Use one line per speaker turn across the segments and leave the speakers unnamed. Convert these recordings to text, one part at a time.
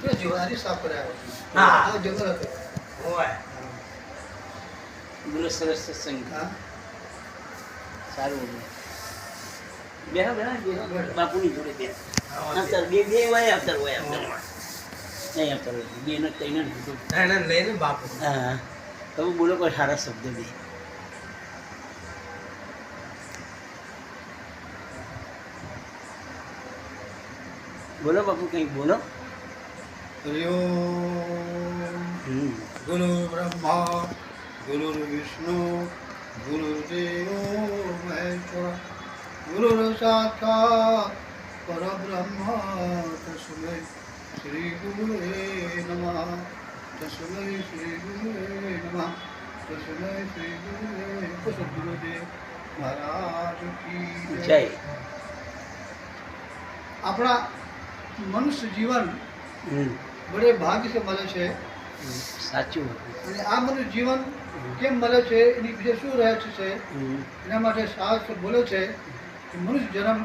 तो जीवानी साफ कराया
हाँ।
तो जंगल હતો
હોય બોલો સરસ સત્સંગ
હા
સારું બેહા બેહા બાપુની જોડે બે આવતર બે બે હોય આવતર નહીં આવતર બે ને ત્રણ
ના લઈને બાપુ
હા તમે બોલો કોઈ સારા શબ્દ બી બોલો બાપુ કંઈક બોલો
हरिओम गुरु ब्रह्मा गुरु विष्णु गुरुदेवो महेश्वर गुरु साक्षात परब्रह्म तस्मै श्री गुरुवे नमः तस्मै श्री गुरुवे नमः तस्मै श्री गुरुवे सद्गुरुदेव महाराज की
જય
अपना मनुष्य जीवन बड़े भाग्य से મળે છે
સાચું
અને આ મનુષ્ય જીવન કેમ મળે છે એની પીછે શું રહસ્ય છે એના માટે શાસ્ત્ર બોલે છે કે મનુષ્ય જન્મ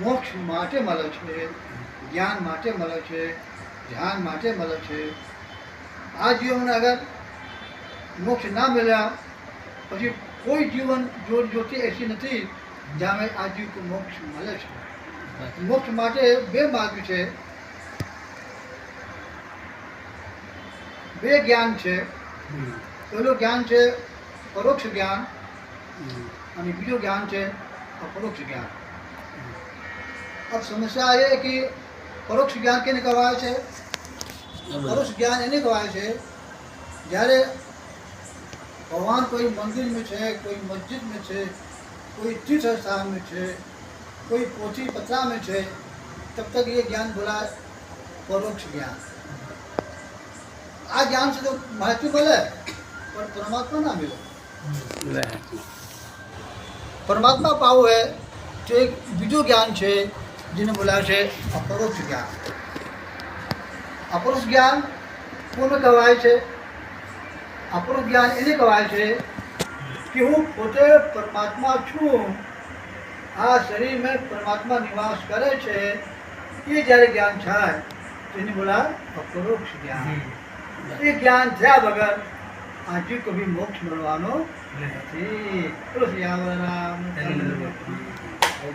મોક્ષ માટે મળે છે જ્ઞાન માટે મળે છે ધ્યાન માટે મળે છે આ જીવન અગર મોક્ષ ના મળ્યા પછી કોઈ જીવન જ્યોતિ એસી નથી જ્યાં આ જીવ મોક્ષ મળે છે મોક્ષ માટે બે માર્ગ છે બે જ્ઞાન છે પહેલું જ્ઞાન છે પરોક્ષ જ્ઞાન અને બીજું જ્ઞાન છે अपरोक्ष ज्ञान अब समस्या ये है कि परोक्ष ज्ञान केने कहेवाय છે परोक्ष ज्ञान એને કહેવાય છે જ્યારે भगवान कोई मंदिर में છે कोई मस्जिद में છે कोई तीर्थ स्थान में છે कोई पोथी पत्रा में છે तब तक ये ज्ञान बोला परोक्ष ज्ञान आ ज्ञान से तो माहिती मिले पर परमात्मा ना मिले परमात्मा पाव है तो एक बीजું જ્ઞાન છે જેને બોલાવે છે अपरोक्ष ज्ञान अपरोक्ष ज्ञान કોને કહેવાય છે अपरोक्ष ज्ञान એને કહેવાય છે કે હું પોતે પરમાત્મા છું આ શરીરમાં પરમાત્મા નિવાસ કરે છે એ જ્યારે જ્ઞાન થાય તેને બોલાવે अपरोक्ष ज्ञान એ જ્ઞાન થયા વગર આજે કભી મોક્ષ મળવાનો નથી રામ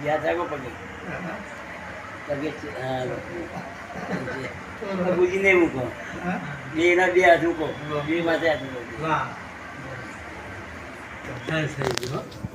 યાદ રાખો પગે પગે બુજીને મૂકો બે ના બે હાથ મૂકો બે માથે હાથ મૂકો
વાહ સરસ થઈ ગયું હો.